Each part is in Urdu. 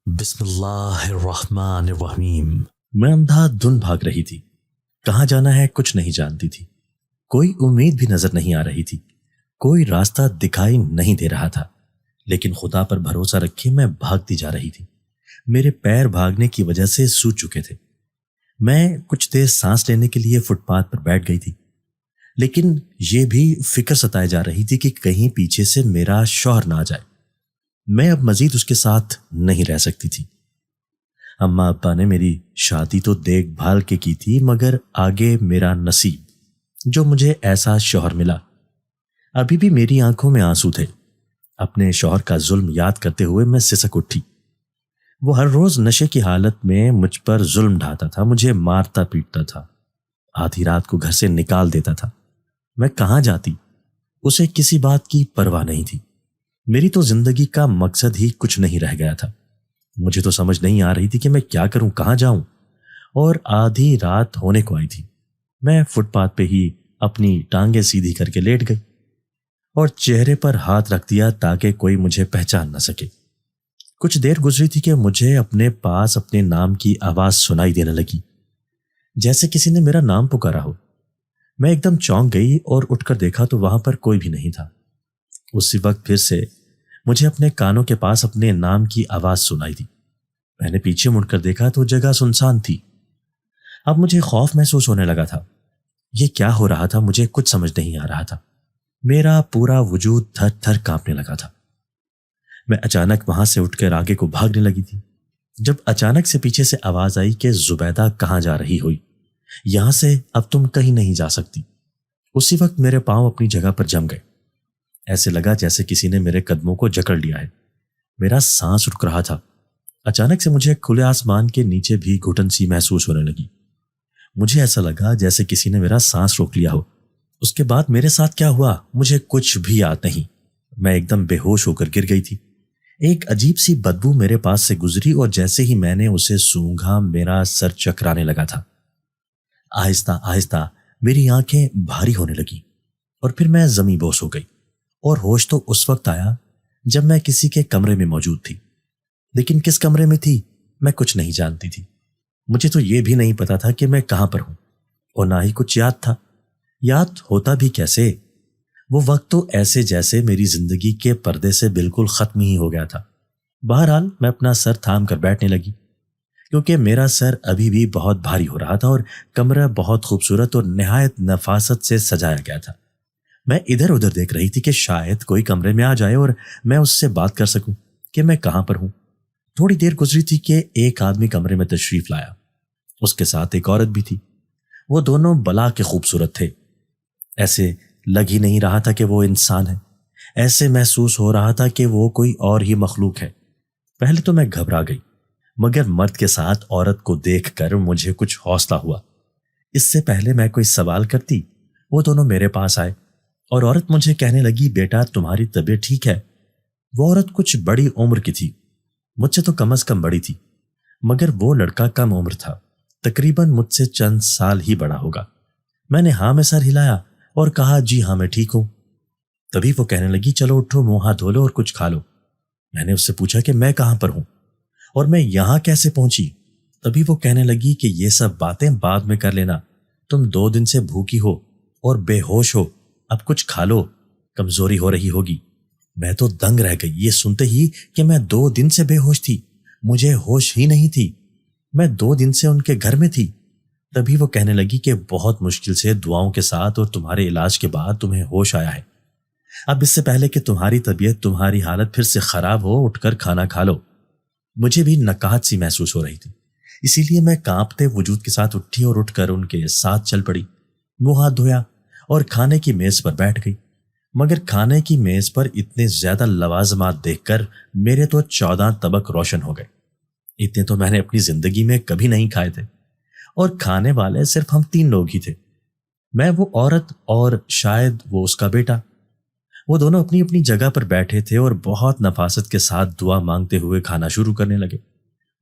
بسم اللہ الرحمن الرحیم۔ میں اندھا دھن بھاگ رہی تھی، کہاں جانا ہے کچھ نہیں جانتی تھی، کوئی امید بھی نظر نہیں آ رہی تھی، کوئی راستہ دکھائی نہیں دے رہا تھا، لیکن خدا پر بھروسہ رکھے میں بھاگتی جا رہی تھی۔ میرے پیر بھاگنے کی وجہ سے سوج چکے تھے۔ میں کچھ دیر سانس لینے کے لیے فٹ پاتھ پر بیٹھ گئی تھی، لیکن یہ بھی فکر ستائے جا رہی تھی کہ کہیں پیچھے سے میرا شوہر نہ آ جائے۔ میں اب مزید اس کے ساتھ نہیں رہ سکتی تھی۔ اماں ابا نے میری شادی تو دیکھ بھال کے کی تھی، مگر آگے میرا نصیب جو مجھے ایسا شوہر ملا۔ ابھی بھی میری آنکھوں میں آنسو تھے۔ اپنے شوہر کا ظلم یاد کرتے ہوئے میں سسک اٹھی۔ وہ ہر روز نشے کی حالت میں مجھ پر ظلم ڈھاتا تھا، مجھے مارتا پیٹتا تھا، آدھی رات کو گھر سے نکال دیتا تھا۔ میں کہاں جاتی؟ اسے کسی بات کی پرواہ نہیں تھی۔ میری تو زندگی کا مقصد ہی کچھ نہیں رہ گیا تھا۔ مجھے تو سمجھ نہیں آ رہی تھی کہ میں کیا کروں، کہاں جاؤں، اور آدھی رات ہونے کو آئی تھی۔ میں فٹ پاتھ پہ ہی اپنی ٹانگیں سیدھی کر کے لیٹ گئی اور چہرے پر ہاتھ رکھ دیا تاکہ کوئی مجھے پہچان نہ سکے۔ کچھ دیر گزری تھی کہ مجھے اپنے پاس اپنے نام کی آواز سنائی دینے لگی، جیسے کسی نے میرا نام پکارا ہو۔ میں ایک دم چونک گئی اور اٹھ کر دیکھا تو وہاں پر کوئی بھی نہیں تھا۔ اسی وقت پھر سے مجھے اپنے کانوں کے پاس اپنے نام کی آواز سنائی دی۔ میں نے پیچھے مڑ کر دیکھا تو جگہ سنسان تھی۔ اب مجھے خوف محسوس ہونے لگا تھا۔ یہ کیا ہو رہا تھا مجھے کچھ سمجھ نہیں آ رہا تھا۔ میرا پورا وجود تھر تھر کانپنے لگا تھا۔ میں اچانک وہاں سے اٹھ کر آگے کو بھاگنے لگی تھی، جب اچانک سے پیچھے سے آواز آئی کہ زبیدہ کہاں جا رہی ہوئی، یہاں سے اب تم کہیں نہیں جا سکتی۔ اسی وقت میرے پاؤں اپنی جگہ پر جم گئے۔ ایسے لگا جیسے کسی نے میرے قدموں کو جکڑ لیا ہے۔ میرا سانس رک رہا تھا۔ اچانک سے مجھے کھلے آسمان کے نیچے بھی گھٹن سی محسوس ہونے لگی۔ مجھے ایسا لگا جیسے کسی نے میرا سانس روک لیا ہو۔ اس کے بعد میرے ساتھ کیا ہوا مجھے کچھ بھی یاد نہیں۔ میں ایک دم بے ہوش ہو کر گر گئی تھی۔ ایک عجیب سی بدبو میرے پاس سے گزری اور جیسے ہی میں نے اسے سونگھا میرا سر چکرانے لگا تھا۔ آہستہ آہستہ میری آنکھیں بھاری ہونے لگیں اور پھر میں زمیں بوس ہو گئی، اور ہوش تو اس وقت آیا جب میں کسی کے کمرے میں موجود تھی، لیکن کس کمرے میں تھی میں کچھ نہیں جانتی تھی۔ مجھے تو یہ بھی نہیں پتا تھا کہ میں کہاں پر ہوں، اور نہ ہی کچھ یاد تھا۔ یاد ہوتا بھی کیسے؟ وہ وقت تو ایسے جیسے میری زندگی کے پردے سے بالکل ختم ہی ہو گیا تھا۔ بہرحال میں اپنا سر تھام کر بیٹھنے لگی، کیونکہ میرا سر ابھی بھی بہت بھاری ہو رہا تھا اور کمرہ بہت خوبصورت اور نہایت نفاست سے سجایا گیا تھا۔ میں ادھر ادھر دیکھ رہی تھی کہ شاید کوئی کمرے میں آ جائے اور میں اس سے بات کر سکوں کہ میں کہاں پر ہوں۔ تھوڑی دیر گزری تھی کہ ایک آدمی کمرے میں تشریف لایا۔ اس کے ساتھ ایک عورت بھی تھی۔ وہ دونوں بلا کے خوبصورت تھے۔ ایسے لگ ہی نہیں رہا تھا کہ وہ انسان ہے، ایسے محسوس ہو رہا تھا کہ وہ کوئی اور ہی مخلوق ہے۔ پہلے تو میں گھبرا گئی، مگر مرد کے ساتھ عورت کو دیکھ کر مجھے کچھ حوصلہ ہوا۔ اس سے پہلے میں کوئی سوال کرتی، وہ دونوں میرے پاس آئے اور عورت مجھے کہنے لگی، بیٹا تمہاری طبیعت ٹھیک ہے؟ وہ عورت کچھ بڑی عمر کی تھی، مجھ سے تو کم از کم بڑی تھی، مگر وہ لڑکا کم عمر تھا، تقریباً مجھ سے چند سال ہی بڑا ہوگا۔ میں نے ہاں میں سر ہلایا اور کہا جی ہاں میں ٹھیک ہوں۔ تبھی وہ کہنے لگی، چلو اٹھو، منہ ہاتھ دھو لو اور کچھ کھا لو۔ میں نے اس سے پوچھا کہ میں کہاں پر ہوں اور میں یہاں کیسے پہنچی؟ تبھی وہ کہنے لگی کہ یہ سب باتیں بعد میں کر لینا، تم 2 دن سے بھوکی ہو اور بے ہوش ہو، اب کچھ کھا لو، کمزوری ہو رہی ہوگی۔ میں تو دنگ رہ گئی یہ سنتے ہی کہ میں 2 دن سے بے ہوش تھی، مجھے ہوش ہی نہیں تھی، میں 2 دن سے ان کے گھر میں تھی۔ تبھی وہ کہنے لگی کہ بہت مشکل سے دعاؤں کے ساتھ اور تمہارے علاج کے بعد تمہیں ہوش آیا ہے۔ اب اس سے پہلے کہ تمہاری طبیعت، تمہاری حالت پھر سے خراب ہو، اٹھ کر کھانا کھا لو۔ مجھے بھی نکہت سی محسوس ہو رہی تھی، اسی لیے میں کانپتے وجود کے ساتھ اٹھی اور اٹھ کر ان کے ساتھ چل پڑی۔ منہ ہاتھ دھویا اور کھانے کی میز پر بیٹھ گئی، مگر کھانے کی میز پر اتنے زیادہ لوازمات دیکھ کر میرے تو 14 طبق روشن ہو گئے۔ اتنے تو میں نے اپنی زندگی میں کبھی نہیں کھائے تھے، اور کھانے والے صرف ہم 3 لوگ ہی تھے، میں، وہ عورت اور شاید وہ اس کا بیٹا۔ وہ دونوں اپنی اپنی جگہ پر بیٹھے تھے اور بہت نفاست کے ساتھ دعا مانگتے ہوئے کھانا شروع کرنے لگے،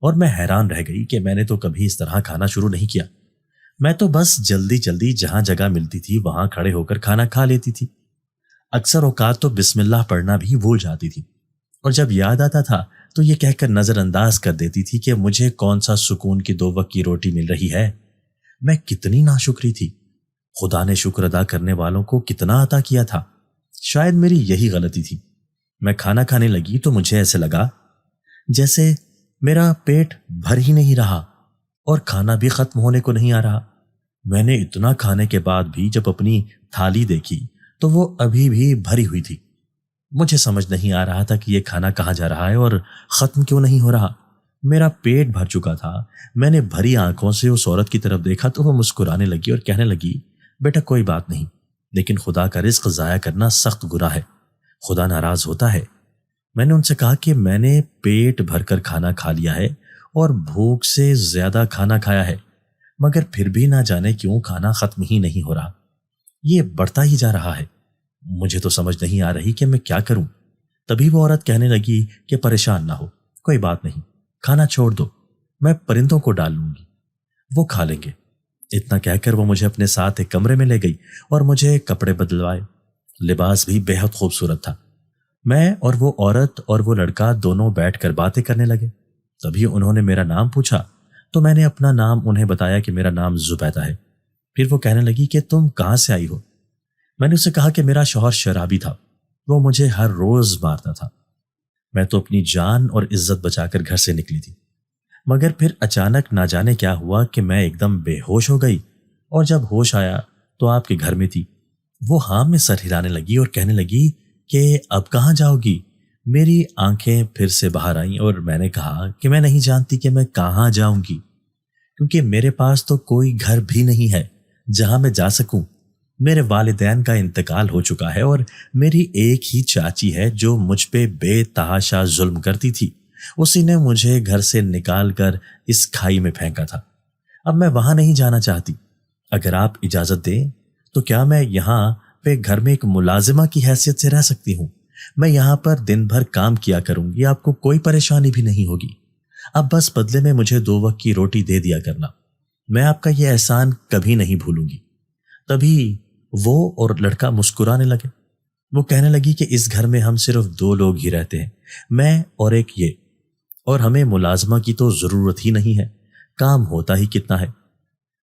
اور میں حیران رہ گئی کہ میں نے تو کبھی اس طرح کھانا شروع نہیں کیا۔ میں تو بس جلدی جلدی جہاں جگہ ملتی تھی وہاں کھڑے ہو کر کھانا کھا لیتی تھی۔ اکثر اوقات تو بسم اللہ پڑھنا بھی بھول جاتی تھی، اور جب یاد آتا تھا تو یہ کہہ کر نظر انداز کر دیتی تھی کہ مجھے کون سا سکون کی 2 وقت کی روٹی مل رہی ہے۔ میں کتنی ناشکری تھی، خدا نے شکر ادا کرنے والوں کو کتنا عطا کیا تھا۔ شاید میری یہی غلطی تھی۔ میں کھانا کھانے لگی تو مجھے ایسے لگا جیسے میرا پیٹ بھر ہی نہیں رہا اور کھانا بھی ختم ہونے کو نہیں آ رہا۔ میں نے اتنا کھانے کے بعد بھی جب اپنی تھالی دیکھی تو وہ ابھی بھی بھری ہوئی تھی۔ مجھے سمجھ نہیں آ رہا تھا کہ یہ کھانا کہاں جا رہا ہے اور ختم کیوں نہیں ہو رہا۔ میرا پیٹ بھر چکا تھا۔ میں نے بھری آنکھوں سے اس عورت کی طرف دیکھا تو وہ مسکرانے لگی اور کہنے لگی، بیٹا کوئی بات نہیں، لیکن خدا کا رزق ضائع کرنا سخت گناہ ہے، خدا ناراض ہوتا ہے۔ میں نے ان سے کہا کہ میں نے پیٹ بھر کر کھانا کھا لیا ہے اور بھوک سے زیادہ کھانا کھایا ہے، مگر پھر بھی نہ جانے کیوں کھانا ختم ہی نہیں ہو رہا، یہ بڑھتا ہی جا رہا ہے۔ مجھے تو سمجھ نہیں آ رہی کہ میں کیا کروں۔ تبھی وہ عورت کہنے لگی کہ پریشان نہ ہو، کوئی بات نہیں، کھانا چھوڑ دو، میں پرندوں کو ڈال لوں گی، وہ کھا لیں گے۔ اتنا کہہ کر وہ مجھے اپنے ساتھ ایک کمرے میں لے گئی اور مجھے کپڑے بدلوائے۔ لباس بھی بہت خوبصورت تھا۔ میں اور وہ عورت اور وہ لڑکا دونوں بیٹھ کر باتیں کرنے لگے۔ تبھی انہوں نے میرا نام پوچھا تو میں نے اپنا نام انہیں بتایا کہ میرا نام زبیدہ ہے۔ پھر وہ کہنے لگی کہ تم کہاں سے آئی ہو؟ میں نے اسے کہا کہ میرا شوہر شرابی تھا، وہ مجھے ہر روز مارتا تھا۔ میں تو اپنی جان اور عزت بچا کر گھر سے نکلی تھی، مگر پھر اچانک نہ جانے کیا ہوا کہ میں ایک دم بے ہوش ہو گئی، اور جب ہوش آیا تو آپ کے گھر میں تھی۔ وہ ہاں میں سر ہلانے لگی اور کہنے لگی کہ اب کہاں جاؤ گی؟ میری آنکھیں پھر سے باہر آئیں اور میں نے کہا کہ میں نہیں جانتی کہ میں کہاں جاؤں گی، کیونکہ میرے پاس تو کوئی گھر بھی نہیں ہے جہاں میں جا سکوں۔ میرے والدین کا انتقال ہو چکا ہے اور میری ایک ہی چاچی ہے جو مجھ پہ بے تحاشا ظلم کرتی تھی، اسی نے مجھے گھر سے نکال کر اس کھائی میں پھینکا تھا۔ اب میں وہاں نہیں جانا چاہتی، اگر آپ اجازت دیں تو کیا میں یہاں پہ گھر میں ایک ملازمہ کی حیثیت سے رہ سکتی ہوں؟ میں یہاں پر دن بھر کام کیا کروں گی، آپ کو کوئی پریشانی بھی نہیں ہوگی، اب بس بدلے میں مجھے 2 وقت کی روٹی دے دیا کرنا، میں آپ کا یہ احسان کبھی نہیں بھولوں گی۔ تبھی وہ اور لڑکا مسکرانے لگے۔ وہ کہنے لگی کہ اس گھر میں ہم صرف 2 لوگ ہی رہتے ہیں، میں اور ایک یہ، اور ہمیں ملازمہ کی تو ضرورت ہی نہیں ہے، کام ہوتا ہی کتنا ہے۔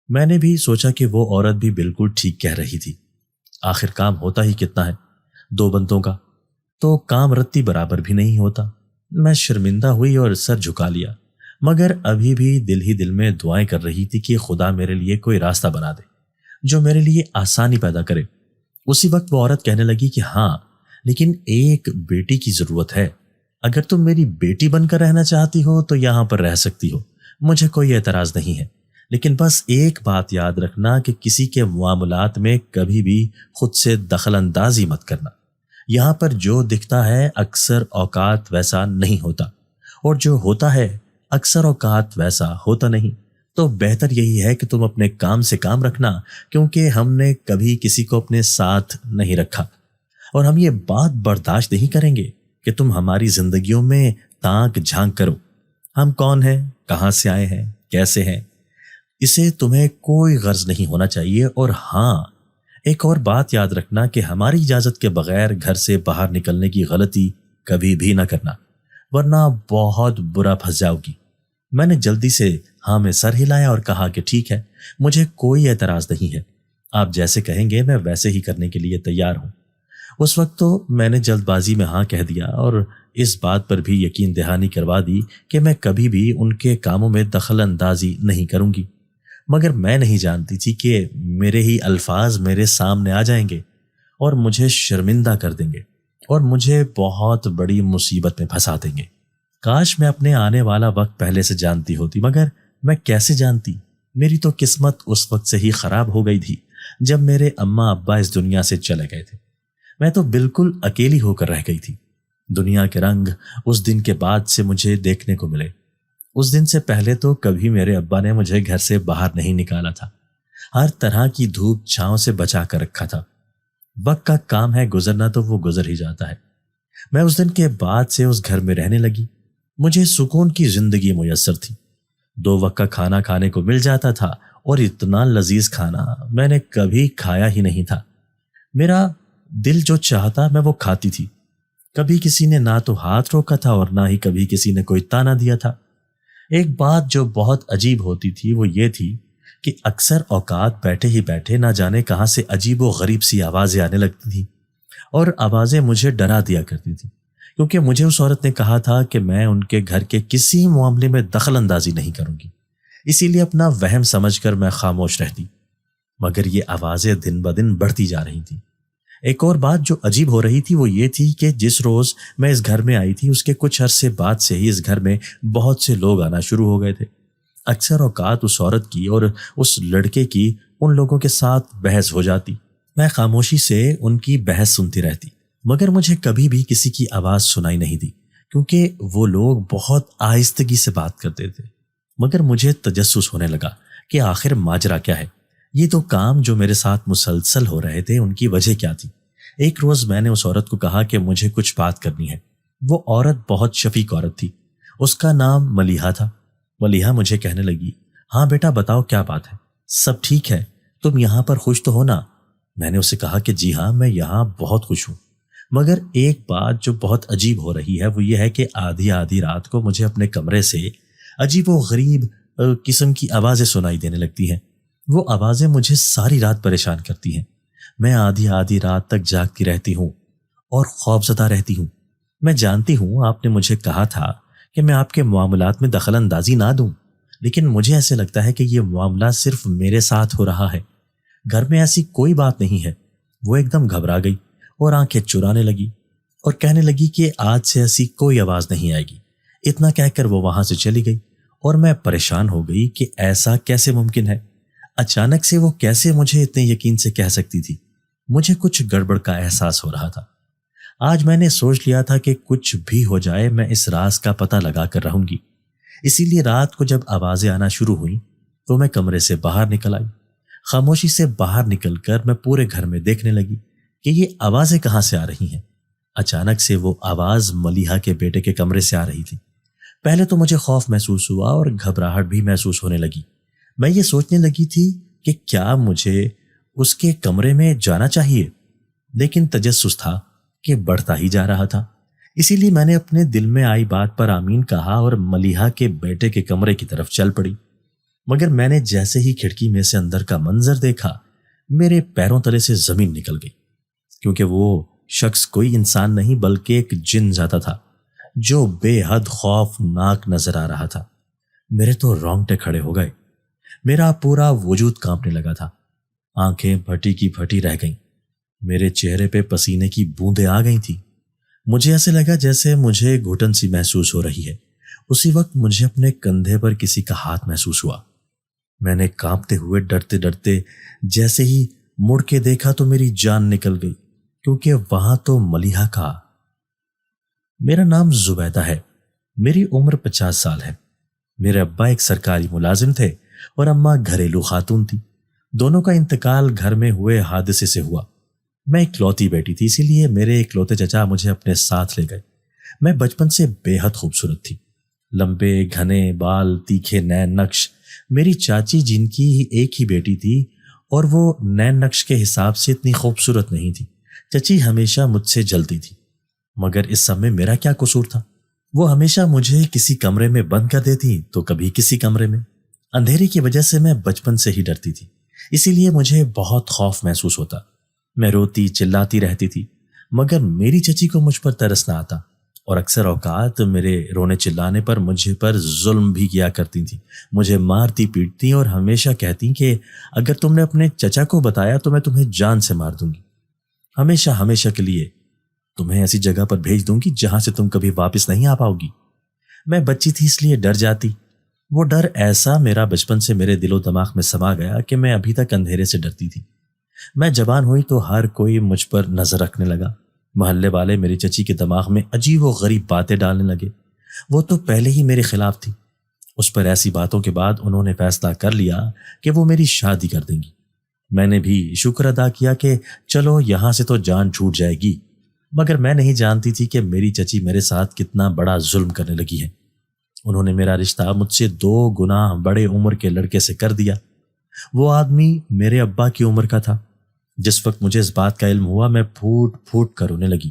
میں نے بھی سوچا کہ وہ عورت بھی بالکل ٹھیک کہہ رہی تھی، آخر کام ہوتا ہی کتنا ہے، 2 بندوں کا تو کام رتی برابر بھی نہیں ہوتا۔ میں شرمندہ ہوئی اور سر جھکا لیا، مگر ابھی بھی دل ہی دل میں دعائیں کر رہی تھی کہ خدا میرے لیے کوئی راستہ بنا دے جو میرے لیے آسانی پیدا کرے۔ اسی وقت وہ عورت کہنے لگی کہ ہاں، لیکن ایک بیٹی کی ضرورت ہے، اگر تم میری بیٹی بن کر رہنا چاہتی ہو تو یہاں پر رہ سکتی ہو، مجھے کوئی اعتراض نہیں ہے، لیکن بس ایک بات یاد رکھنا کہ کسی کے معاملات میں کبھی بھی خود سے دخل اندازی مت کرنا۔ یہاں پر جو دکھتا ہے اکثر اوقات ویسا نہیں ہوتا، اور جو ہوتا ہے اکثر اوقات ویسا ہوتا نہیں، تو بہتر یہی ہے کہ تم اپنے کام سے کام رکھنا، کیونکہ ہم نے کبھی کسی کو اپنے ساتھ نہیں رکھا، اور ہم یہ بات برداشت نہیں کریں گے کہ تم ہماری زندگیوں میں تانک جھانک کرو۔ ہم کون ہیں، کہاں سے آئے ہیں، کیسے ہیں، اسے تمہیں کوئی غرض نہیں ہونا چاہیے۔ اور ہاں، ایک اور بات یاد رکھنا کہ ہماری اجازت کے بغیر گھر سے باہر نکلنے کی غلطی کبھی بھی نہ کرنا، ورنہ بہت برا پھنس جاؤ گی۔ میں نے جلدی سے ہاں میں سر ہلایا اور کہا کہ ٹھیک ہے، مجھے کوئی اعتراض نہیں ہے، آپ جیسے کہیں گے میں ویسے ہی کرنے کے لیے تیار ہوں۔ اس وقت تو میں نے جلد بازی میں ہاں کہہ دیا اور اس بات پر بھی یقین دہانی کروا دی کہ میں کبھی بھی ان کے کاموں میں دخل اندازی نہیں کروں گی، مگر میں نہیں جانتی تھی کہ میرے ہی الفاظ میرے سامنے آ جائیں گے اور مجھے شرمندہ کر دیں گے اور مجھے بہت بڑی مصیبت میں پھنسا دیں گے۔ کاش میں اپنے آنے والا وقت پہلے سے جانتی ہوتی، مگر میں کیسے جانتی؟ میری تو قسمت اس وقت سے ہی خراب ہو گئی تھی جب میرے اماں ابا اس دنیا سے چلے گئے تھے۔ میں تو بالکل اکیلی ہو کر رہ گئی تھی۔ دنیا کے رنگ اس دن کے بعد سے مجھے دیکھنے کو ملے۔ اس دن سے پہلے تو کبھی میرے ابا نے مجھے گھر سے باہر نہیں نکالا تھا، ہر طرح کی دھوپ چھاؤں سے بچا کر رکھا تھا۔ وقت کا کام ہے گزرنا تو وہ گزر ہی جاتا ہے۔ میں اس دن کے بعد سے اس گھر میں رہنے لگی۔ مجھے سکون کی زندگی میسر تھی، 2 وقت کا کھانا کھانے کو مل جاتا تھا، اور اتنا لذیذ کھانا میں نے کبھی کھایا ہی نہیں تھا۔ میرا دل جو چاہتا میں وہ کھاتی تھی، کبھی کسی نے نہ تو ہاتھ روکا تھا اور نہ ہی کبھی کسی نے کوئی تانا دیا تھا۔ ایک بات جو بہت عجیب ہوتی تھی وہ یہ تھی کہ اکثر اوقات بیٹھے ہی بیٹھے نہ جانے کہاں سے عجیب و غریب سی آوازیں آنے لگتی تھیں، اور آوازیں مجھے ڈرا دیا کرتی تھیں، کیونکہ مجھے اس عورت نے کہا تھا کہ میں ان کے گھر کے کسی معاملے میں دخل اندازی نہیں کروں گی، اسی لیے اپنا وہم سمجھ کر میں خاموش رہتی، مگر یہ آوازیں دن بدن بڑھتی جا رہی تھیں۔ ایک اور بات جو عجیب ہو رہی تھی وہ یہ تھی کہ جس روز میں اس گھر میں آئی تھی اس کے کچھ عرصے بعد سے ہی اس گھر میں بہت سے لوگ آنا شروع ہو گئے تھے۔ اکثر اوقات اس عورت کی اور اس لڑکے کی ان لوگوں کے ساتھ بحث ہو جاتی، میں خاموشی سے ان کی بحث سنتی رہتی، مگر مجھے کبھی بھی کسی کی آواز سنائی نہیں دی، کیونکہ وہ لوگ بہت آہستگی سے بات کرتے تھے۔ مگر مجھے تجسس ہونے لگا کہ آخر ماجرا کیا ہے، یہ تو کام جو میرے ساتھ مسلسل ہو رہے تھے ان کی وجہ کیا تھی۔ ایک روز میں نے اس عورت کو کہا کہ مجھے کچھ بات کرنی ہے۔ وہ عورت بہت شفیق عورت تھی، اس کا نام ملیحہ تھا۔ ملیحہ مجھے کہنے لگی، ہاں بیٹا بتاؤ کیا بات ہے، سب ٹھیک ہے، تم یہاں پر خوش تو ہو نا؟ میں نے اسے کہا کہ جی ہاں میں یہاں بہت خوش ہوں، مگر ایک بات جو بہت عجیب ہو رہی ہے وہ یہ ہے کہ آدھی آدھی رات کو مجھے اپنے کمرے سے عجیب و غریب قسم کی آوازیں سنائی دینے لگتی ہیں۔ وہ آوازیں مجھے ساری رات پریشان کرتی ہیں، میں آدھی آدھی رات تک جاگتی رہتی ہوں اور خوفزدہ رہتی ہوں۔ میں جانتی ہوں آپ نے مجھے کہا تھا کہ میں آپ کے معاملات میں دخل اندازی نہ دوں، لیکن مجھے ایسے لگتا ہے کہ یہ معاملہ صرف میرے ساتھ ہو رہا ہے، گھر میں ایسی کوئی بات نہیں ہے۔ وہ ایک دم گھبرا گئی اور آنکھیں چرانے لگی اور کہنے لگی کہ آج سے ایسی کوئی آواز نہیں آئے گی۔ اتنا کہہ کر وہ وہاں سے چلی گئی اور میں پریشان ہو گئی کہ ایسا کیسے ممکن ہے، اچانک سے وہ کیسے مجھے اتنے یقین سے کہہ سکتی تھی۔ مجھے کچھ گڑبڑ کا احساس ہو رہا تھا۔ آج میں نے سوچ لیا تھا کہ کچھ بھی ہو جائے میں اس راز کا پتہ لگا کر رہوں گی، اسی لیے رات کو جب آوازیں آنا شروع ہوئیں تو میں کمرے سے باہر نکل آئی۔ خاموشی سے باہر نکل کر میں پورے گھر میں دیکھنے لگی کہ یہ آوازیں کہاں سے آ رہی ہیں۔ اچانک سے وہ آواز ملیحہ کے بیٹے کے کمرے سے آ رہی تھی۔ پہلے تو مجھے خوف محسوس ہوا اور گھبراہٹ بھی محسوس ہونے لگی۔ میں یہ سوچنے لگی تھی کہ کیا مجھے اس کے کمرے میں جانا چاہیے، لیکن تجسس تھا کہ بڑھتا ہی جا رہا تھا، اسی لیے میں نے اپنے دل میں آئی بات پر آمین کہا اور ملیحہ کے بیٹے کے کمرے کی طرف چل پڑی۔ مگر میں نے جیسے ہی کھڑکی میں سے اندر کا منظر دیکھا میرے پیروں تلے سے زمین نکل گئی، کیونکہ وہ شخص کوئی انسان نہیں بلکہ ایک جن ذاتہ تھا جو بے حد خوفناک نظر آ رہا تھا۔ میرے تو رونگٹے کھڑے ہو گئے، میرا پورا وجود کانپنے لگا تھا، آنکھیں پھٹی کی پھٹی رہ گئیں، میرے چہرے پہ پسینے کی بوندیں آ گئی تھیں۔ مجھے ایسے لگا جیسے مجھے گھٹن سی محسوس ہو رہی ہے۔ اسی وقت مجھے اپنے کندھے پر کسی کا ہاتھ محسوس ہوا۔ میں نے کانپتے ہوئے ڈرتے ڈرتے جیسے ہی مڑ کے دیکھا تو میری جان نکل گئی، کیونکہ وہاں تو ملیحہ کا۔ میرا نام زبیدہ ہے، میری عمر 50 سال ہے۔ میرے ابا ایک سرکاری ملازم تھے اور اماں گھریلو خاتون تھی۔ دونوں کا انتقال گھر میں ہوئے حادثے سے ہوا۔ میں اکلوتی بیٹی تھی، اسی لیے میرے اکلوتے چچا مجھے اپنے ساتھ لے گئے۔ میں بچپن سے بے حد خوبصورت تھی، لمبے گھنے بال، تیکھے نین نقش۔ میری چاچی جن کی ایک ہی بیٹی تھی اور وہ نین نقش کے حساب سے اتنی خوبصورت نہیں تھی، چچی ہمیشہ مجھ سے جلتی تھی۔ مگر اس سب میں میرا کیا قصور تھا؟ وہ ہمیشہ مجھے کسی کمرے میں بند کر دیتی تو کبھی کسی کمرے میں۔ اندھیرے کی وجہ سے میں بچپن سے ہی ڈرتی تھی، اسی لیے مجھے بہت خوف محسوس ہوتا۔ میں روتی چلاتی رہتی تھی، مگر میری چچی کو مجھ پر ترس نہ آتا اور اکثر اوقات میرے رونے چلانے پر مجھے پر ظلم بھی کیا کرتی تھی، مجھے مارتی پیٹتی اور ہمیشہ کہتی کہ اگر تم نے اپنے چچا کو بتایا تو میں تمہیں جان سے مار دوں گی، ہمیشہ ہمیشہ کے لیے تمہیں ایسی جگہ پر بھیج دوں گی جہاں سے تم کبھی واپس نہیں آ پاؤ گی۔ میں بچی تھی اس لیے ڈر جاتی۔ وہ ڈر ایسا میرا بچپن سے میرے دل و دماغ میں سما گیا کہ میں ابھی تک اندھیرے سے ڈرتی تھی۔ میں جوان ہوئی تو ہر کوئی مجھ پر نظر رکھنے لگا، محلے والے میری چچی کے دماغ میں عجیب و غریب باتیں ڈالنے لگے۔ وہ تو پہلے ہی میرے خلاف تھی، اس پر ایسی باتوں کے بعد انہوں نے فیصلہ کر لیا کہ وہ میری شادی کر دیں گی۔ میں نے بھی شکر ادا کیا کہ چلو یہاں سے تو جان چھوٹ جائے گی، مگر میں نہیں جانتی تھی کہ میری چچی میرے ساتھ کتنا بڑا ظلم کرنے لگی ہے۔ انہوں نے میرا رشتہ مجھ سے 2 گنا بڑے عمر کے لڑکے سے کر دیا۔ وہ آدمی میرے ابا کی عمر کا تھا۔ جس وقت مجھے اس بات کا علم ہوا میں پھوٹ پھوٹ کر رونے لگی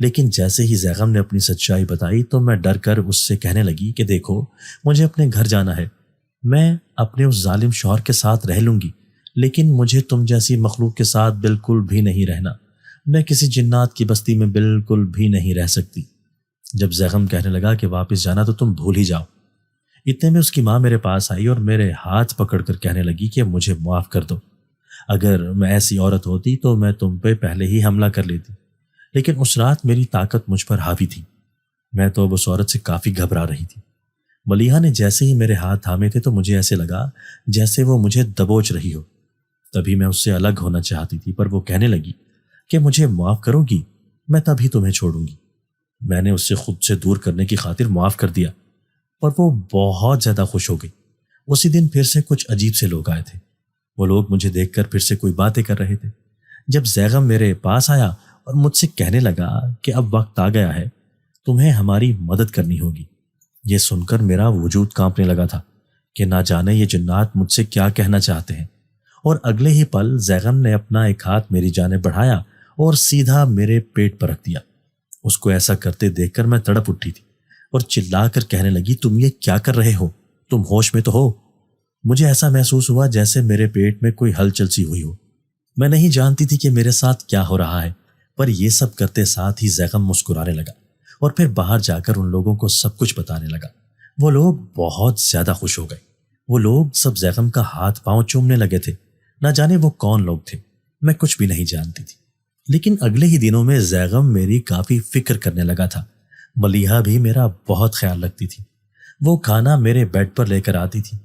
لیکن جیسے ہی زیغم نے اپنی سچائی بتائی تو میں ڈر کر اس سے کہنے لگی کہ دیکھو، مجھے اپنے گھر جانا ہے، میں اپنے اس ظالم شوہر کے ساتھ رہ لوں گی، لیکن مجھے تم جیسی مخلوق کے ساتھ بالکل بھی نہیں رہنا، میں کسی جنات کی بستی میں بالکل بھی نہیں رہ سکتی۔ جب زیغم کہنے لگا کہ واپس جانا تو تم بھول ہی جاؤ، اتنے میں اس کی ماں میرے پاس آئی اور میرے ہاتھ پکڑ کر کہنے لگی کہ مجھے معاف کر دو، اگر میں ایسی عورت ہوتی تو میں تم پہ پہلے ہی حملہ کر لیتی، لیکن اس رات میری طاقت مجھ پر حاوی تھی، میں تو اب اس عورت سے کافی گھبرا رہی تھی۔ ملیحہ نے جیسے ہی میرے ہاتھ تھامے تھے تو مجھے ایسے لگا جیسے وہ مجھے دبوچ رہی ہو، تبھی میں اس سے الگ ہونا چاہتی تھی، پر وہ کہنے لگی کہ مجھے معاف کرو گی، میں تبھی تمہیں چھوڑوں گی۔ میں نے اس سے خود سے دور کرنے کی خاطر معاف کر دیا، پر وہ بہت زیادہ خوش ہو گئی۔ اسی دن پھر سے کچھ عجیب سے لوگ آئے تھے، وہ لوگ مجھے دیکھ کر پھر سے کوئی باتیں کر رہے تھے۔ جب زیغم میرے پاس آیا اور مجھ سے کہنے لگا کہ اب وقت آ گیا ہے، تمہیں ہماری مدد کرنی ہوگی، یہ سن کر میرا وجود کانپنے لگا تھا کہ نہ جانے یہ جنات مجھ سے کیا کہنا چاہتے ہیں۔ اور اگلے ہی پل زیغم نے اپنا ایک ہاتھ میری جانب بڑھایا اور سیدھا میرے پیٹ پر رکھ دیا۔ اس کو ایسا کرتے دیکھ کر میں تڑپ اٹھی تھی اور چلا کر کہنے لگی تم یہ کیا کر رہے ہو، تم ہوش میں تو ہو؟ مجھے ایسا محسوس ہوا جیسے میرے پیٹ میں کوئی ہلچل سی ہوئی ہو۔ میں نہیں جانتی تھی کہ میرے ساتھ کیا ہو رہا ہے، پر یہ سب کرتے ساتھ ہی زیغم مسکرانے لگا اور پھر باہر جا کر ان لوگوں کو سب کچھ بتانے لگا۔ وہ لوگ بہت زیادہ خوش ہو گئے، وہ لوگ سب زیغم کا ہاتھ پاؤں چومنے لگے تھے۔ نہ جانے وہ کون لوگ تھے، میں کچھ بھی نہیں جانتی تھی، لیکن اگلے ہی دنوں میں زیغم میری کافی فکر کرنے لگا تھا۔ ملیحہ بھی میرا بہت خیال رکھتی تھی، وہ کھانا میرے بیڈ پر لے کر آتی تھی،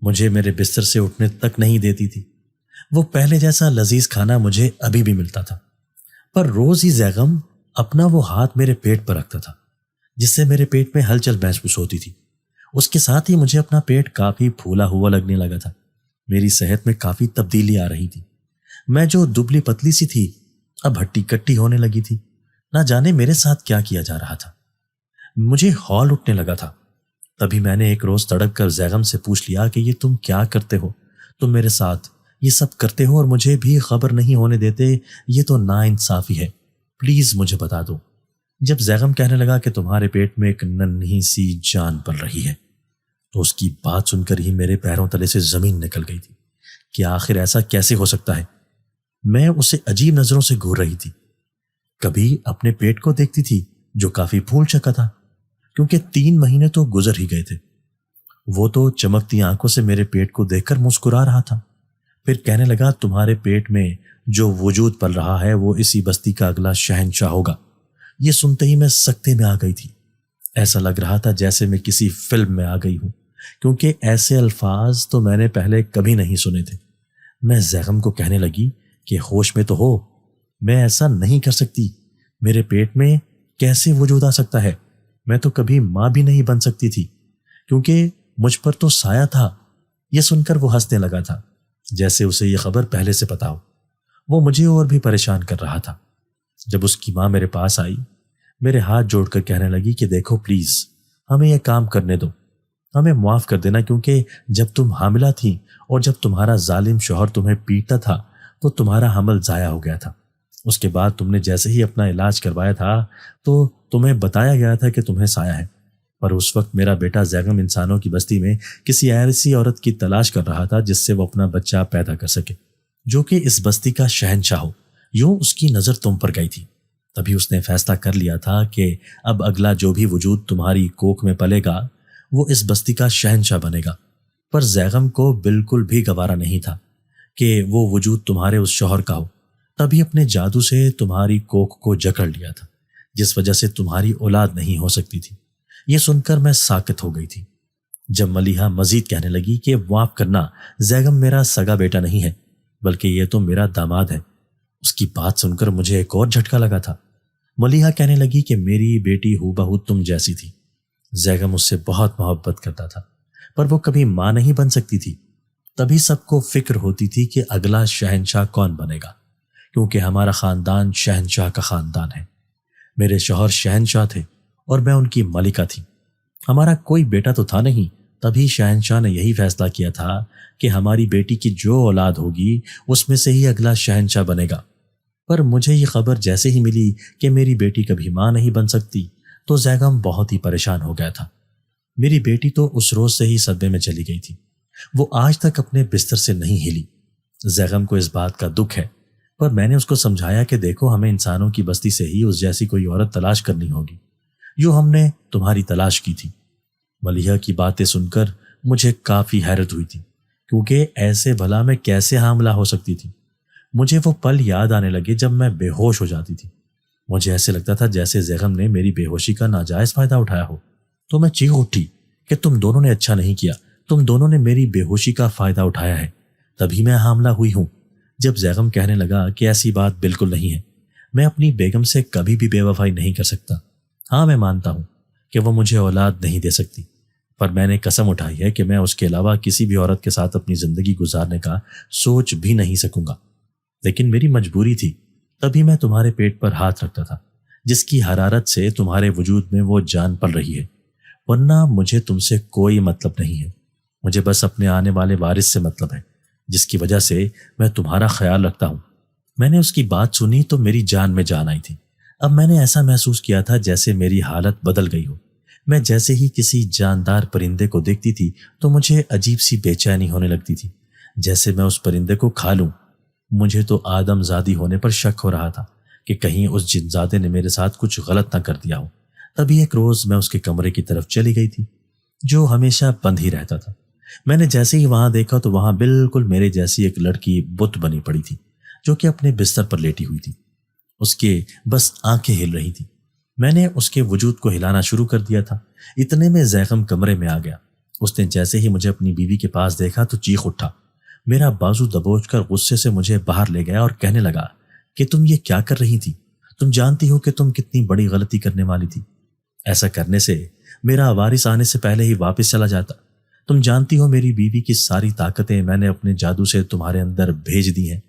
مجھے میرے بستر سے اٹھنے تک نہیں دیتی تھی۔ وہ پہلے جیسا لذیذ کھانا مجھے ابھی بھی ملتا تھا، پر روز ہی زیغم اپنا وہ ہاتھ میرے پیٹ پر رکھتا تھا، جس سے میرے پیٹ میں ہلچل محسوس ہوتی تھی۔ اس کے ساتھ ہی مجھے اپنا پیٹ کافی پھولا ہوا لگنے لگا تھا، میری صحت میں کافی تبدیلی آ رہی تھی۔ میں جو دبلی پتلی سی تھی اب ہٹی کٹی ہونے لگی تھی، نہ جانے میرے ساتھ کیا کیا جا رہا تھا۔ مجھے ہال اٹھنے لگا تھا۔ تبھی میں نے ایک روز تڑپ کر زیغم سے پوچھ لیا کہ یہ تم کیا کرتے ہو، تم میرے ساتھ یہ سب کرتے ہو اور مجھے بھی خبر نہیں ہونے دیتے، یہ تو ناانصافی ہے، پلیز مجھے بتا دو۔ جب زیغم کہنے لگا کہ تمہارے پیٹ میں ایک ننھی سی جان پل رہی ہے، تو اس کی بات سن کر ہی میرے پیروں تلے سے زمین نکل گئی تھی کہ آخر ایسا کیسے ہو سکتا ہے۔ میں اسے عجیب نظروں سے گھور رہی تھی، کبھی اپنے پیٹ کو دیکھتی تھی جو کافی پھول چکا تھا، کیونکہ 3 مہینے تو گزر ہی گئے تھے۔ وہ تو چمکتی آنکھوں سے میرے پیٹ کو دیکھ کر مسکرا رہا تھا۔ پھر کہنے لگا تمہارے پیٹ میں جو وجود پل رہا ہے وہ اسی بستی کا اگلا شہنشاہ ہوگا۔ یہ سنتے ہی میں سکتے میں آ گئی تھی، ایسا لگ رہا تھا جیسے میں کسی فلم میں آ گئی ہوں، کیونکہ ایسے الفاظ تو میں نے پہلے کبھی نہیں سنے تھے۔ میں زیغم کو کہنے لگی کہ ہوش میں تو ہو، میں ایسا نہیں کر سکتی، میرے پیٹ میں کیسے وجود آ سکتا ہے، میں تو کبھی ماں بھی نہیں بن سکتی تھی، کیونکہ مجھ پر تو سایہ تھا۔ یہ سن کر وہ ہنسنے لگا تھا جیسے اسے یہ خبر پہلے سے پتا ہو۔ وہ مجھے اور بھی پریشان کر رہا تھا۔ جب اس کی ماں میرے پاس آئی، میرے ہاتھ جوڑ کر کہنے لگی کہ دیکھو پلیز ہمیں یہ کام کرنے دو، ہمیں معاف کر دینا، کیونکہ جب تم حاملہ تھی اور جب تمہارا ظالم شوہر تمہیں پیٹتا تھا تو تمہارا حمل ضائع ہو گیا تھا۔ اس کے بعد تم نے جیسے ہی اپنا علاج کروایا تھا تو تمہیں بتایا گیا تھا کہ تمہیں سایہ ہے، پر اس وقت میرا بیٹا زیغم انسانوں کی بستی میں کسی ایسی عورت کی تلاش کر رہا تھا جس سے وہ اپنا بچہ پیدا کر سکے، جو کہ اس بستی کا شہنشاہ ہو۔ یوں اس کی نظر تم پر گئی تھی، تبھی اس نے فیصلہ کر لیا تھا کہ اب اگلا جو بھی وجود تمہاری کوکھ میں پلے گا وہ اس بستی کا شہنشاہ بنے گا۔ پر زیغم کو بالکل بھی گوارا نہیں تھا کہ وہ وجود تمہارے اس شوہر کا ہو، تبھی اپنے جادو سے تمہاری کوکھ کو جکڑ لیا تھا، جس وجہ سے تمہاری اولاد نہیں ہو سکتی تھی۔ یہ سن کر میں ساکت ہو گئی تھی۔ جب ملیحہ مزید کہنے لگی کہ معاف کرنا، زیغم میرا سگا بیٹا نہیں ہے بلکہ یہ تو میرا داماد ہے، اس کی بات سن کر مجھے ایک اور جھٹکا لگا تھا۔ ملیحہ کہنے لگی کہ میری بیٹی ہو بہو تم جیسی تھی، زیغم اس سے بہت محبت کرتا تھا، پر وہ کبھی ماں نہیں بن سکتی تھی۔ تبھی سب کو فکر ہوتی تھی کہ اگلا شہنشاہ کون بنے گا، کیونکہ ہمارا خاندان شہنشاہ کا خاندان ہے۔ میرے شوہر شہنشاہ تھے اور میں ان کی ملکہ تھی، ہمارا کوئی بیٹا تو تھا نہیں، تبھی شہنشاہ نے یہی فیصلہ کیا تھا کہ ہماری بیٹی کی جو اولاد ہوگی اس میں سے ہی اگلا شہنشاہ بنے گا۔ پر مجھے یہ خبر جیسے ہی ملی کہ میری بیٹی کبھی ماں نہیں بن سکتی تو زیغم بہت ہی پریشان ہو گیا تھا۔ میری بیٹی تو اس روز سے ہی صدمے میں چلی گئی تھی، وہ آج تک اپنے بستر سے نہیں ہلی۔ زیغم کو اس بات کا دکھ ہے، پر میں نے اس کو سمجھایا کہ دیکھو، ہمیں انسانوں کی بستی سے ہی اس جیسی کوئی عورت تلاش کرنی ہوگی جو ہم نے تمہاری تلاش کی تھی۔ ملیحہ کی باتیں سن کر مجھے کافی حیرت ہوئی تھی، کیونکہ ایسے بھلا میں کیسے حاملہ ہو سکتی تھی۔ مجھے وہ پل یاد آنے لگے جب میں بے ہوش ہو جاتی تھی۔ مجھے ایسے لگتا تھا جیسے زیغم نے میری بے ہوشی کا ناجائز فائدہ اٹھایا ہو۔ تو میں چیخ اٹھی کہ تم دونوں نے اچھا نہیں کیا، تم دونوں نے میری بے ہوشی کا فائدہ اٹھایا ہے، تبھی میں حاملہ ہوئی ہوں۔ جب زیغم کہنے لگا کہ ایسی بات بالکل نہیں ہے، میں اپنی بیگم سے کبھی بھی بے وفائی نہیں کر سکتا۔ ہاں، میں مانتا ہوں کہ وہ مجھے اولاد نہیں دے سکتی، پر میں نے قسم اٹھائی ہے کہ میں اس کے علاوہ کسی بھی عورت کے ساتھ اپنی زندگی گزارنے کا سوچ بھی نہیں سکوں گا۔ لیکن میری مجبوری تھی، تبھی میں تمہارے پیٹ پر ہاتھ رکھتا تھا، جس کی حرارت سے تمہارے وجود میں وہ جان پل رہی ہے، ورنہ مجھے تم سے کوئی مطلب نہیں ہے۔ مجھے بس اپنے آنے والے وارث سے مطلب ہے، جس کی وجہ سے میں تمہارا خیال رکھتا ہوں۔ میں نے اس کی بات سنی تو میری جان میں جان آئی تھی۔ اب میں نے ایسا محسوس کیا تھا جیسے میری حالت بدل گئی ہو۔ میں جیسے ہی کسی جاندار پرندے کو دیکھتی تھی تو مجھے عجیب سی بے چینی ہونے لگتی تھی، جیسے میں اس پرندے کو کھا لوں۔ مجھے تو آدم زادی ہونے پر شک ہو رہا تھا کہ کہیں اس جنزادے نے میرے ساتھ کچھ غلط نہ کر دیا ہو۔ تبھی ایک روز میں اس کے کمرے کی طرف چلی گئی تھی، جو ہمیشہ بند ہی رہتا تھا۔ میں نے جیسے ہی وہاں دیکھا تو وہاں بالکل میرے جیسی ایک لڑکی بت بنی پڑی تھی، جو کہ اپنے بستر پر لیٹی ہوئی تھی۔ اس کے بس آنکھیں ہل رہی تھیں۔ میں نے اس کے وجود کو ہلانا شروع کر دیا تھا۔ اتنے میں زیغم کمرے میں آ گیا۔ اس نے جیسے ہی مجھے اپنی بیوی کے پاس دیکھا تو چیخ اٹھا، میرا بازو دبوچ کر غصے سے مجھے باہر لے گیا اور کہنے لگا کہ تم یہ کیا کر رہی تھی؟ تم جانتی ہو کہ تم کتنی بڑی غلطی کرنے والی تھی۔ ایسا کرنے سے میرا وارث آنے سے پہلے ہی واپس چلا جاتا۔ تم جانتی ہو میری بیوی کی ساری طاقتیں میں نے اپنے جادو سے تمہارے اندر بھیج دی ہیں،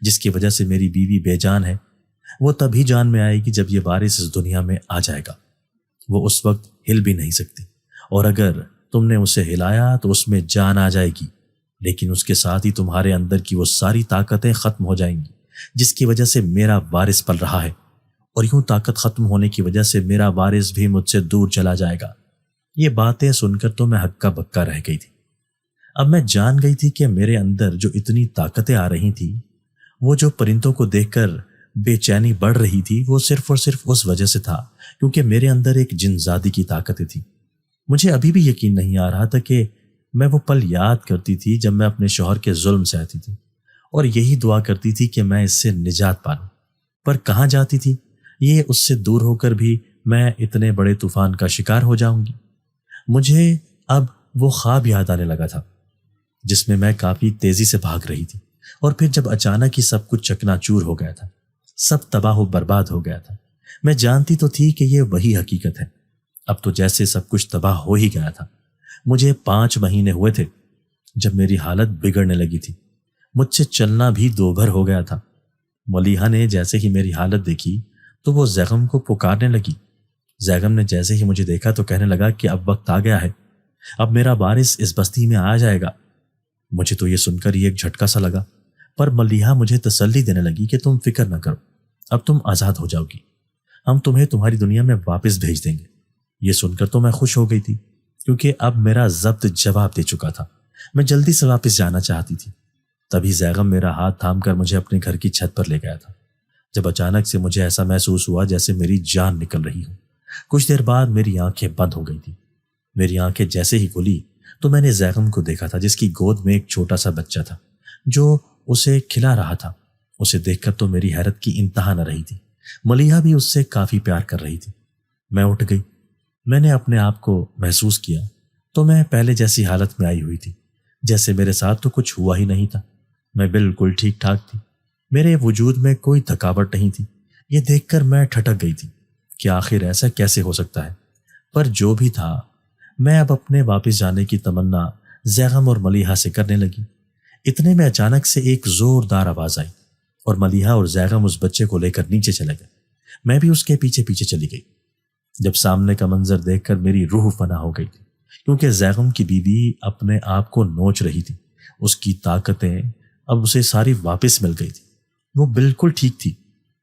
جس کی وجہ سے میری بیوی بے جان ہے۔ وہ تبھی جان میں آئے گی جب یہ وارث اس دنیا میں آ جائے گا۔ وہ اس وقت ہل بھی نہیں سکتی، اور اگر تم نے اسے ہلایا تو اس میں جان آ جائے گی، لیکن اس کے ساتھ ہی تمہارے اندر کی وہ ساری طاقتیں ختم ہو جائیں گی جس کی وجہ سے میرا وارث پل رہا ہے، اور یوں طاقت ختم ہونے کی وجہ سے میرا وارث بھی مجھ سے دور چلا جائے گا۔ یہ باتیں سن کر تو میں ہکا بکا رہ گئی تھی۔ اب میں جان گئی تھی کہ میرے اندر جو اتنی طاقتیں آ رہی تھیں، وہ جو پرندوں کو دیکھ کر بے چینی بڑھ رہی تھی، وہ صرف اور صرف اس وجہ سے تھا کیونکہ میرے اندر ایک جنزادی کی طاقتیں تھیں۔ مجھے ابھی بھی یقین نہیں آ رہا تھا کہ میں وہ پل یاد کرتی تھی جب میں اپنے شوہر کے ظلم سے آتی تھی، اور یہی دعا کرتی تھی کہ میں اس سے نجات پالوں۔ پر کہاں جاتی تھی یہ اس سے دور ہو کر بھی میں اتنے بڑے طوفان کا شکار ہو جاؤں گی۔ مجھے اب وہ خواب یاد آنے لگا تھا جس میں میں کافی تیزی سے بھاگ رہی تھی، اور پھر جب اچانک ہی سب کچھ چکنا چور ہو گیا تھا، سب تباہ و برباد ہو گیا تھا۔ میں جانتی تو تھی کہ یہ وہی حقیقت ہے، اب تو جیسے سب کچھ تباہ ہو ہی گیا تھا۔ مجھے 5 مہینے ہوئے تھے جب میری حالت بگڑنے لگی تھی، مجھ سے چلنا بھی 2 بھر ہو گیا تھا۔ ملیحہ نے جیسے ہی میری حالت دیکھی تو وہ زیغم کو پکارنے لگی۔ زیغم نے جیسے ہی مجھے دیکھا تو کہنے لگا کہ اب وقت آ گیا ہے، اب میرا وارث اس بستی میں آ جائے گا۔ مجھے تو یہ سن کر ہی ایک جھٹکا سا لگا، پر ملیحہ مجھے تسلی دینے لگی کہ تم فکر نہ کرو، اب تم آزاد ہو جاؤ گی، ہم تمہیں تمہاری دنیا میں واپس بھیج دیں گے۔ یہ سن کر تو میں خوش ہو گئی تھی، کیونکہ اب میرا ضبط جواب دے چکا تھا۔ میں جلدی سے واپس جانا چاہتی تھی، تبھی زیغم میرا ہاتھ تھام کر مجھے اپنے گھر کی چھت پر لے گیا تھا، جب اچانک سے مجھے ایسا محسوس ہوا جیسے میری جان نکل رہی ہو۔ کچھ دیر بعد میری آنکھیں بند ہو گئی تھی۔ میری آنکھیں جیسے ہی کھلی تو میں نے زیغم کو دیکھا تھا، جس کی گود میں ایک چھوٹا سا بچہ تھا جو اسے کھلا رہا تھا۔ اسے دیکھ کر تو میری حیرت کی انتہا نہ رہی تھی۔ ملیحہ بھی اس سے کافی پیار کر رہی تھی۔ میں اٹھ گئی، میں نے اپنے آپ کو محسوس کیا تو میں پہلے جیسی حالت میں آئی ہوئی تھی، جیسے میرے ساتھ تو کچھ ہوا ہی نہیں تھا۔ میں بالکل ٹھیک ٹھاک تھی، میرے وجود میں کوئی تھکاوٹ نہیں تھی۔ یہ دیکھ کر میں ٹھٹک گئی تھی کہ آخر ایسا کیسے ہو سکتا ہے، پر جو بھی تھا میں اب اپنے واپس جانے کی تمنا زیغم اور ملیحہ سے کرنے لگی۔ اتنے میں اچانک سے ایک زوردار آواز آئی اور ملیحہ اور زیغم اس بچے کو لے کر نیچے چلے گئے۔ میں بھی اس کے پیچھے پیچھے چلی گئی۔ جب سامنے کا منظر دیکھ کر میری روح فنا ہو گئی تھی، کیونکہ زیغم کی بیوی اپنے آپ کو نوچ رہی تھی۔ اس کی طاقتیں اب اسے ساری واپس مل گئی تھی، وہ بالکل ٹھیک تھی۔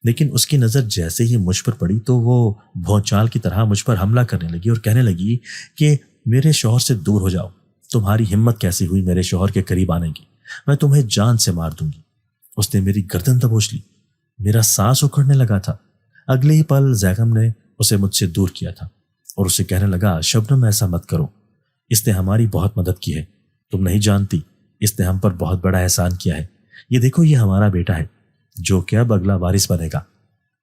لیکن اس کی نظر جیسے ہی مجھ پر پڑی تو وہ بھونچال کی طرح مجھ پر حملہ کرنے لگی اور کہنے لگی کہ میرے شوہر سے دور ہو جاؤ، تمہاری ہمت کیسی ہوئی میرے شوہر کے قریب آنے کی، میں تمہیں جان سے مار دوں گی۔ اس نے میری گردن دبوچ لی، میرا سانس اکھڑنے لگا تھا۔ اگلے ہی پل زیغم نے اسے مجھ سے دور کیا تھا اور اسے کہنے لگا، شبنم ایسا مت کرو، اس نے ہماری بہت مدد کی ہے، تم نہیں جانتی، اس نے ہم پر بہت بڑا احسان کیا ہے۔ یہ دیکھو، یہ ہمارا بیٹا ہے جو کہ اب اگلا وارث بنے گا،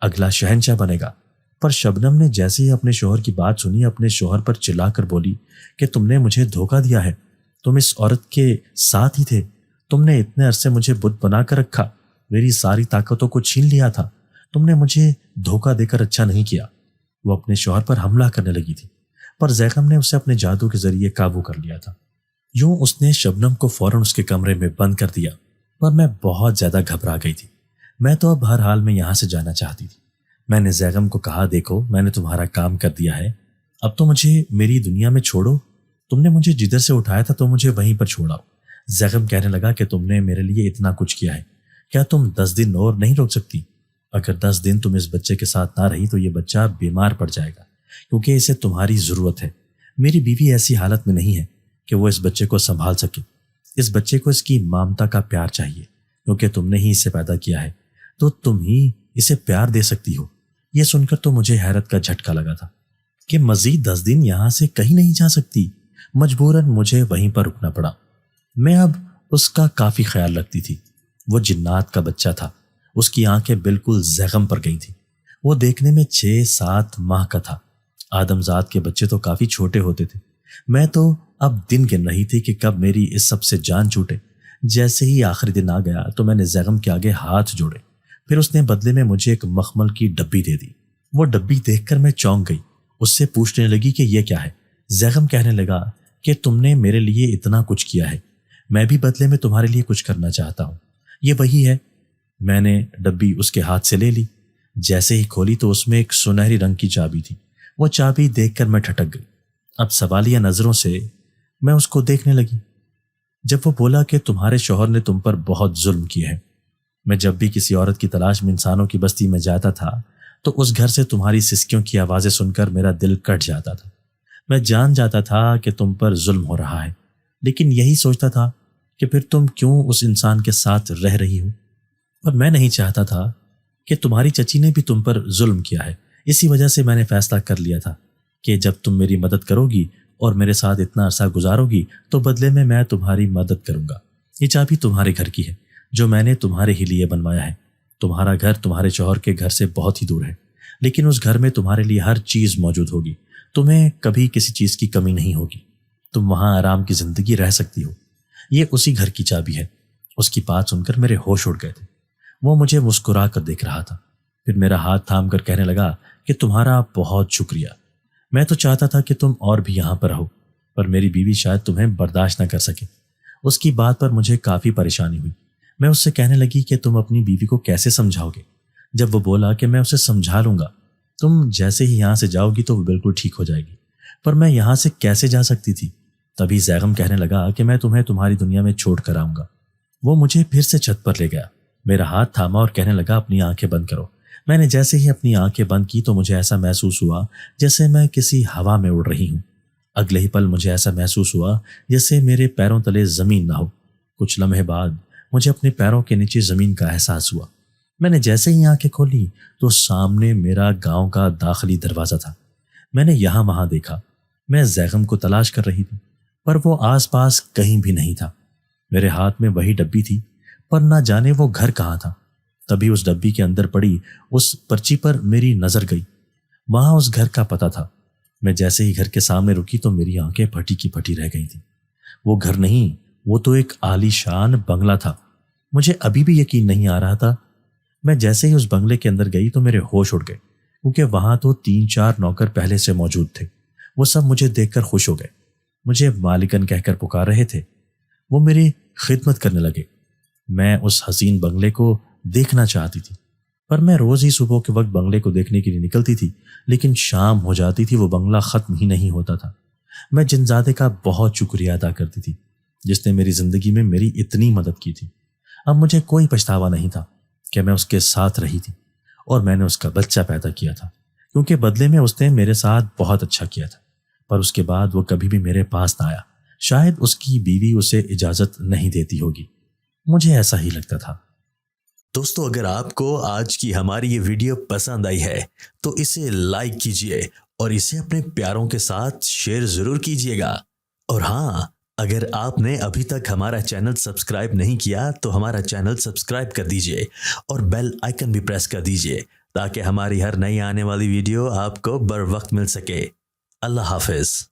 اگلا شہنشاہ بنے گا۔ پر شبنم نے جیسے ہی اپنے شوہر کی بات سنی، اپنے شوہر پر چلا کر بولی کہ تم نے مجھے دھوکہ دیا ہے، تم اس عورت کے ساتھ ہی تھے، تم نے اتنے عرصے مجھے بت بنا کر رکھا، میری ساری طاقتوں کو چھین لیا تھا، تم نے مجھے دھوکہ دے کر اچھا نہیں کیا۔ وہ اپنے شوہر پر حملہ کرنے لگی تھی، پر زیغم نے اسے اپنے جادو کے ذریعے قابو کر لیا تھا۔ یوں اس نے شبنم کو فوراً اس کے کمرے میں بند کر دیا، پر میں بہت زیادہ گھبرا گئی تھی۔ میں تو اب ہر حال میں یہاں سے جانا چاہتی تھی۔ میں نے زیغم کو کہا، دیکھو میں نے تمہارا کام کر دیا ہے، اب تو مجھے میری دنیا میں چھوڑو، تم نے مجھے جدھر سے اٹھایا تھا تو مجھے وہیں پر چھوڑاؤ۔ زیغم کہنے لگا کہ تم نے میرے لیے اتنا کچھ کیا ہے، کیا تم 10 دن اور نہیں روک سکتی؟ اگر 10 دن تم اس بچے کے ساتھ نہ رہی تو یہ بچہ بیمار پڑ جائے گا، کیونکہ اسے تمہاری ضرورت ہے۔ میری بیوی ایسی حالت میں نہیں ہے کہ وہ اس بچے کو سنبھال سکے، اس بچے کو اس کی مامتا کا پیار چاہیے، کیونکہ تم نے ہی اسے پیدا کیا ہے تو تم ہی اسے پیار دے سکتی ہو۔ یہ سن کر تو مجھے حیرت کا جھٹکا لگا تھا کہ مزید 10 دن یہاں سے کہیں نہیں جا سکتی، مجبوراً مجھے وہیں پر رکنا پڑا۔ میں اب اس کا کافی خیال رکھتی تھی، وہ جنات کا بچہ تھا، اس کی آنکھیں بالکل زیغم پر گئی تھیں، وہ دیکھنے میں 6-7 ماہ کا تھا۔ آدم ذات کے بچے تو کافی چھوٹے ہوتے تھے۔ میں تو اب دن گن رہی تھی کہ کب میری اس سب سے جان چھوٹے۔ جیسے ہی آخری دن آ گیا تو میں نے زیغم کے آگے ہاتھ جوڑے، پھر اس نے بدلے میں مجھے ایک مخمل کی ڈبی دے دی۔ وہ ڈبی دیکھ کر میں چونک گئی، اس سے پوچھنے لگی کہ یہ کیا ہے؟ زیغم کہنے لگا کہ تم نے میرے لیے اتنا کچھ کیا ہے، میں بھی بدلے میں تمہارے لیے کچھ کرنا چاہتا ہوں، یہ وہی ہے۔ میں نے ڈبی اس کے ہاتھ سے لے لی، جیسے ہی کھولی تو اس میں ایک سنہری رنگ کی چابی تھی۔ وہ چابی دیکھ کر میں ٹھٹک گئی۔ اب سوالیہ نظروں سے میں اس کو دیکھنے لگی۔ جب وہ بولا کہ تمہارے شوہر نے تم پر بہت ظلم کیے ہیں، میں جب بھی کسی عورت کی تلاش میں انسانوں کی بستی میں جاتا تھا تو اس گھر سے تمہاری سسکیوں کی آوازیں سن کر میرا دل کٹ جاتا تھا۔ میں جان جاتا تھا کہ تم پر ظلم ہو رہا ہے، لیکن یہی سوچتا تھا کہ پھر تم کیوں اس انسان کے ساتھ رہ رہی ہو؟ اور میں نہیں چاہتا تھا کہ تمہاری چچی نے بھی تم پر ظلم کیا ہے۔ اسی وجہ سے میں نے فیصلہ کر لیا تھا کہ جب تم میری مدد کرو گی اور میرے ساتھ اتنا عرصہ گزارو گی تو بدلے میں تمہاری مدد کروں گا۔ یہ چابی تمہارے گھر کی ہے جو میں نے تمہارے ہی لیے بنوایا ہے۔ تمہارا گھر تمہارے شوہر کے گھر سے بہت ہی دور ہے، لیکن اس گھر میں تمہارے لیے ہر چیز موجود ہوگی، تمہیں کبھی کسی چیز کی کمی نہیں ہوگی، تم وہاں آرام کی زندگی رہ سکتی ہو۔ یہ اسی گھر کی چابی ہے۔ اس کی بات سن کر میرے ہوش اڑ گئے تھے۔ وہ مجھے مسکرا کر دیکھ رہا تھا، پھر میرا ہاتھ تھام کر کہنے لگا کہ تمہارا بہت شکریہ، میں تو چاہتا تھا کہ تم اور بھی یہاں پر رہو، پر میری بیوی شاید تمہیں برداشت نہ کر سکے۔ اس کی بات پر مجھے کافی پریشانی ہوئی۔ میں اس سے کہنے لگی کہ تم اپنی بیوی کو کیسے سمجھاؤ گے؟ جب وہ بولا کہ میں اسے سمجھا لوں گا، تم جیسے ہی یہاں سے جاؤ گی تو وہ بالکل ٹھیک ہو جائے گی، پر میں یہاں سے کیسے جا سکتی تھی؟ تبھی زیغم کہنے لگا کہ میں تمہیں تمہاری دنیا میں چھوڑ کر آؤں گا۔ وہ مجھے پھر سے چھت پر لے گیا، میرا ہاتھ تھاما اور کہنے لگا اپنی آنکھیں بند کرو۔ میں نے جیسے ہی اپنی آنکھیں بند کی تو مجھے ایسا محسوس ہوا جیسے میں کسی ہوا میں اڑ رہی ہوں۔ اگلے ہی پل مجھے ایسا محسوس ہوا جیسے میرے پیروں تلے زمین نہ ہو۔ کچھ لمحے بعد مجھے اپنے پیروں کے نیچے زمین کا احساس ہوا۔ میں نے جیسے ہی آنکھیں کھولی تو سامنے میرا گاؤں کا داخلی دروازہ تھا۔ میں نے یہاں وہاں دیکھا، میں زیغم کو تلاش کر رہی تھی، پر وہ آس پاس کہیں بھی نہیں تھا۔ میرے ہاتھ میں وہی ڈبی تھی، پر نہ جانے وہ گھر کہاں تھا۔ تبھی اس ڈبی کے اندر پڑی اس پرچی پر میری نظر گئی، وہاں اس گھر کا پتہ تھا۔ میں جیسے ہی گھر کے سامنے رکی تو میری آنکھیں پھٹی کی پھٹی رہ گئی تھیں۔ وہ گھر نہیں، وہ تو ایک عالی شان بنگلہ تھا۔ مجھے ابھی بھی یقین نہیں آ رہا تھا۔ میں جیسے ہی اس بنگلے کے اندر گئی تو میرے ہوش اڑ گئے، کیونکہ وہاں تو 3-4 نوکر پہلے سے موجود تھے۔ وہ سب مجھے دیکھ کر خوش ہو گئے، مجھے مالکن کہہ کر پکار رہے تھے۔ وہ میری خدمت کرنے لگے۔ میں اس حسین بنگلے کو دیکھنا چاہتی تھی، پر میں روز ہی صبح کے وقت بنگلے کو دیکھنے کے لیے نکلتی تھی، لیکن شام ہو جاتی تھی وہ بنگلہ ختم ہی نہیں ہوتا تھا۔ میں جنزادے کا بہت شکریہ ادا کرتی تھی جس نے میری زندگی میں میری اتنی مدد کی تھی۔ اب مجھے کوئی پچھتاوا نہیں تھا کہ میں اس کے ساتھ رہی تھی، اور میں نے اس کا بچہ پیدا کیا تھا، کیونکہ بدلے میں اس نے میرے ساتھ بہت اچھا کیا تھا، پر اس کے بعد وہ کبھی بھی میرے پاس نہ آیا۔ شاید اس کی بیوی اسے اجازت نہیں دیتی ہوگی، مجھے ایسا ہی لگتا تھا۔ دوستو، اگر آپ کو آج کی ہماری یہ ویڈیو پسند آئی ہے تو اسے لائک کیجئے اور اسے اپنے پیاروں کے ساتھ شیئر ضرور کیجئے گا۔ اور ہاں، اگر آپ نے ابھی تک ہمارا چینل سبسکرائب نہیں کیا تو ہمارا چینل سبسکرائب کر دیجئے اور بیل آئیکن بھی پریس کر دیجئے تاکہ ہماری ہر نئی آنے والی ویڈیو آپ کو بر وقت مل سکے۔ اللہ حافظ۔